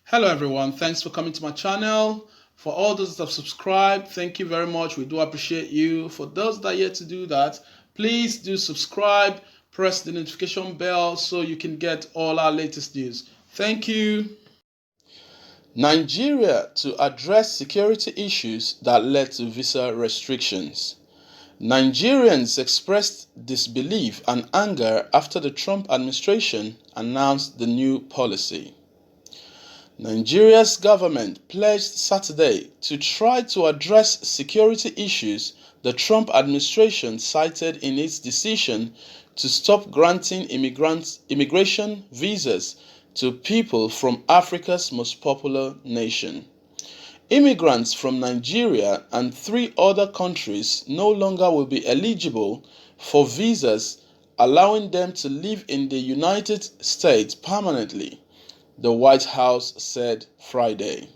Hello everyone, thanks for coming to my channel. For all those that have subscribed, thank you very much. We do appreciate you. For those that are yet to do that, please do subscribe, press the notification bell so you can get all our latest news. Thank you. Nigeria to address security issues that led to visa restrictions. Nigerians expressed disbelief and anger after the Trump administration announced the new policy. Nigeria's government pledged Saturday to try to address security issues the Trump administration cited in its decision to stop granting immigration visas to people from Africa's most populous nation. Immigrants from Nigeria and three other countries no longer will be eligible for visas allowing them to live in the United States permanently, the White House said Friday.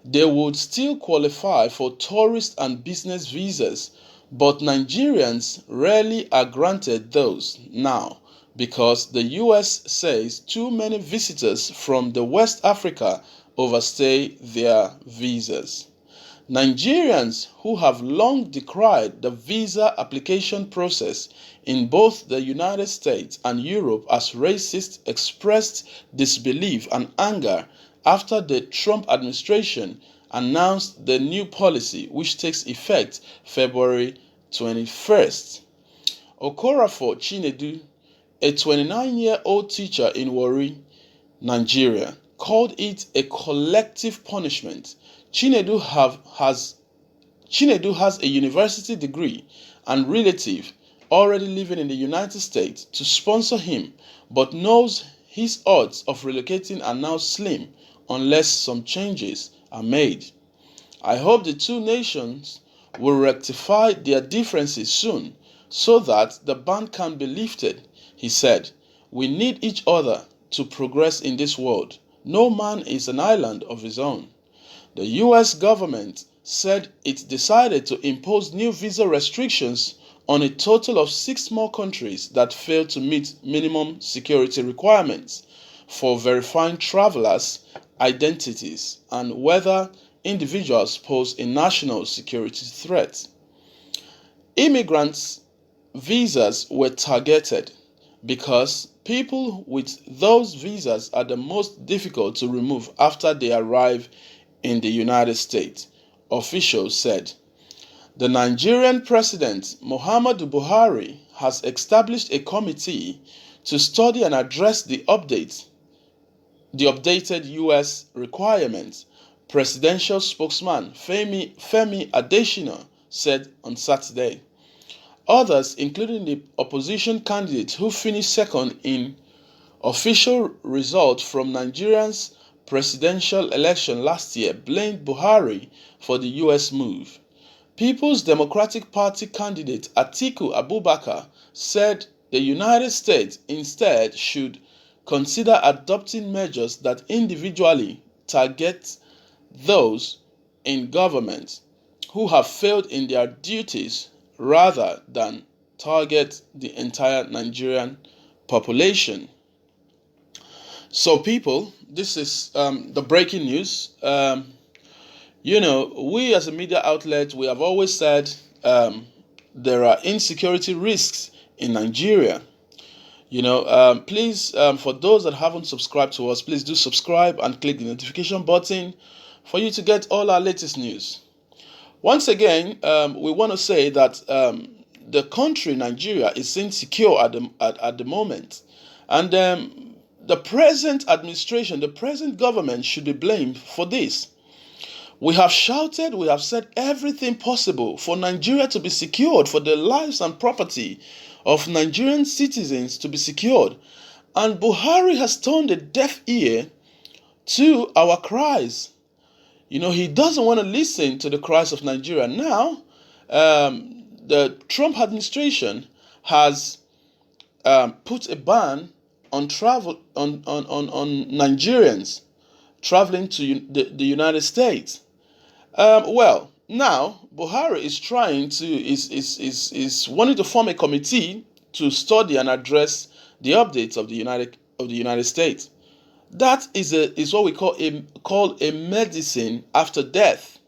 They would still qualify for tourist and business visas, but Nigerians rarely are granted those now because the US says too many visitors from the West Africa overstay their visas. Nigerians who have long decried the visa application process in both the United States and Europe as racist expressed disbelief and anger after the Trump administration announced the new policy, which takes effect February 21st. Okorafor Chinedu, a 29-year-old teacher in Warri, Nigeria, called it a collective punishment. Chinedu has a university degree and relative already living in the United States to sponsor him, but knows his odds of relocating are now slim unless some changes are made. I hope the two nations will rectify their differences soon so that the ban can be lifted, he said. We need each other to progress in this world. No man is an island of his own. The US government said it decided to impose new visa restrictions on a total of 6 more countries that failed to meet minimum security requirements for verifying travelers' identities and whether individuals pose a national security threat. Immigrants' visas were targeted because people with those visas are the most difficult to remove after they arrive in the United States, officials said. The Nigerian president, Muhammadu Buhari, has established a committee to study and address the updated US requirements, presidential spokesman Femi Adesina said on Saturday. Others, including the opposition candidate who finished second in official results from Nigeria's presidential election last year, blamed Buhari for the US move. People's Democratic Party candidate Atiku Abubakar said the United States instead should consider adopting measures that individually target those in government who have failed in their duties rather than target the entire Nigerian population. So, people, this is the breaking news. We as a media outlet, we have always said there are insecurity risks in Nigeria. Please, for those that haven't subscribed to us, please do subscribe and click the notification button for you to get all our latest news. Once again, we want to say that the country, Nigeria, is insecure at the moment. And the present administration, the present government should be blamed for this. We have shouted, we have said everything possible for Nigeria to be secured, for the lives and property of Nigerian citizens to be secured. And Buhari has turned a deaf ear to our cries. He doesn't want to listen to the cries of Nigeria. Now, the Trump administration has put a ban on travel on Nigerians traveling to the United States. Now Buhari is trying to is wanting to form a committee to study and address the updates of the United States. That is what we call a medicine after death.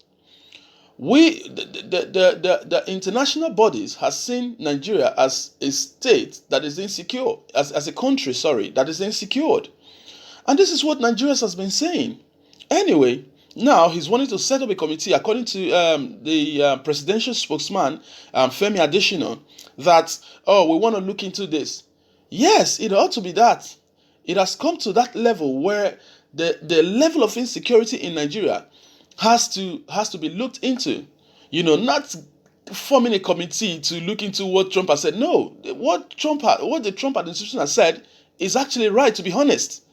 The international bodies has seen Nigeria as a state that is insecure, as a country, sorry, that is insecure. And this is what Nigeria has been saying. Anyway, now he's wanting to set up a committee, according to the presidential spokesman, Femi Adesina, that, oh, we want to look into this. Yes, it ought to be that. It has come to that level where the level of insecurity in Nigeria has to be looked into. Not forming a committee to look into what Trump has said. No, what the Trump administration has said is actually right, to be honest.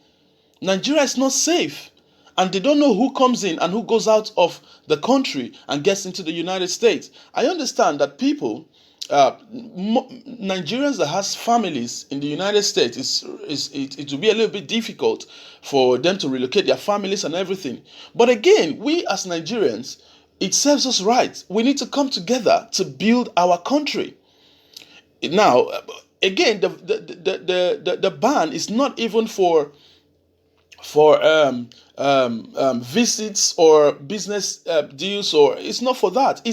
Nigeria is not safe, and they don't know who comes in and who goes out of the country and gets into the United States. I understand that people, Nigerians that has families in the United States, it will be a little bit difficult for them to relocate their families and everything. But again, we as Nigerians, it serves us right. We need to come together to build our country. Now, again, the ban is not even for visits or business deals, or it's not for that.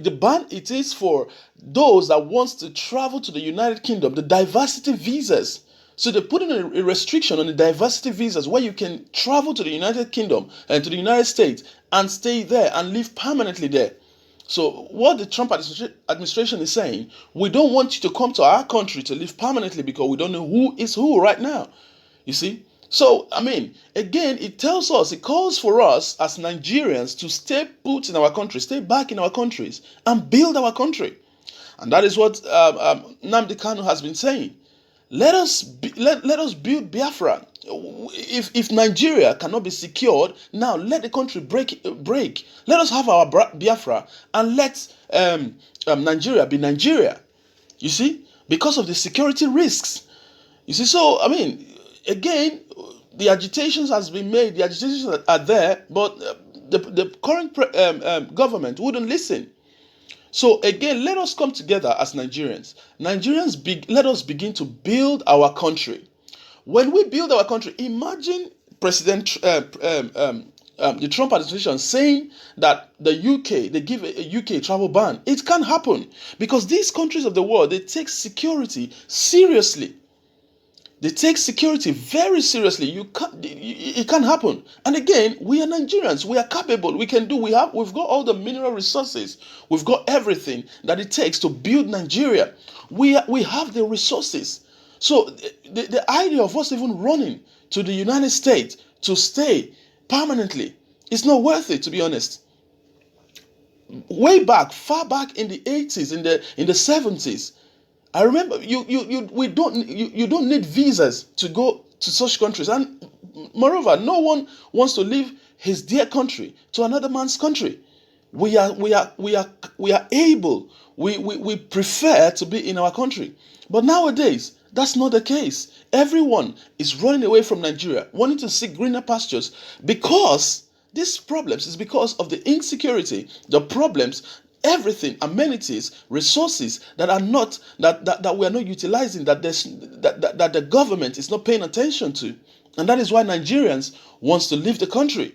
The ban. It is for those that wants to travel to the United Kingdom, the diversity visas. So they put in a restriction on the diversity visas where you can travel to the United Kingdom and to the United States and stay there and live permanently there. So what the Trump administration is saying, we don't want you to come to our country to live permanently because we don't know who is who right now. You see? So, again, it calls for us as Nigerians to stay put in our country, stay back in our countries and build our country. And that is what Nnamdi Kanu has been saying. Let us build Biafra. If Nigeria cannot be secured, now let the country break. Let us have our Biafra and let Nigeria be Nigeria. You see, because of the security risks. You see, so again, the agitations has been made. The agitations are there, but the current government wouldn't listen. So again, let us come together as Nigerians. Let us begin to build our country. When we build our country, imagine the Trump administration saying that the UK, they give a UK travel ban. It can't happen because these countries of the world, they take security seriously. They take security very seriously. It can't happen. And again, we are Nigerians. We are capable. We've got all the mineral resources. We've got everything that it takes to build Nigeria. We have the resources. So the idea of us even running to the United States to stay permanently is not worth it, to be honest. Far back in the 80s, in the 70s, I remember you don't need visas to go to such countries, and moreover, no one wants to leave his dear country to another man's country. We are able. We prefer to be in our country, but nowadays that's not the case. Everyone is running away from Nigeria, wanting to seek greener pastures because these problems is because of the insecurity, the problems. Everything, amenities, resources that we are not utilizing, that the government is not paying attention to, and that is why Nigerians wants to leave the country.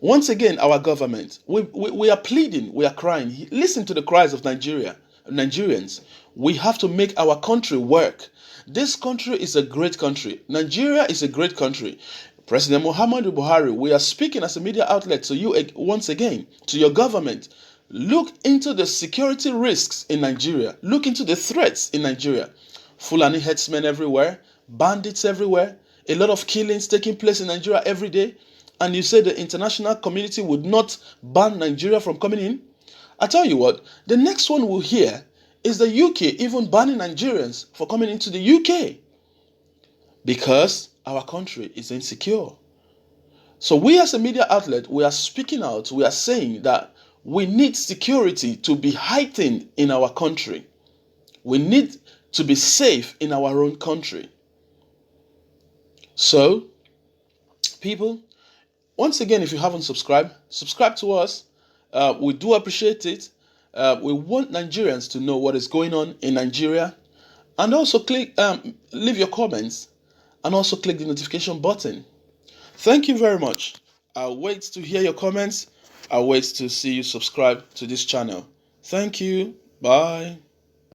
Once again, our government, we are pleading, we are crying. Listen to the cries of Nigerians. We have to make our country work. This country is a great country. Nigeria is a great country. President Muhammadu Buhari, we are speaking as a media outlet to you once again, to your government. Look into the security risks in Nigeria. Look into the threats in Nigeria. Fulani herdsmen everywhere, bandits everywhere, a lot of killings taking place in Nigeria every day. And you say the international community would not ban Nigeria from coming in? I tell you what, the next one we'll hear is the UK even banning Nigerians for coming into the UK because our country is insecure. So we as a media outlet, we are speaking out, we are saying that we need security to be heightened in our country. We need to be safe in our own country. So, people, once again, if you haven't subscribed, subscribe to us. We do appreciate it. We want Nigerians to know what is going on in Nigeria. And also leave your comments and also click the notification button. Thank you very much. I'll wait to hear your comments. I'll wait to see you subscribe to this channel. Thank you. Bye.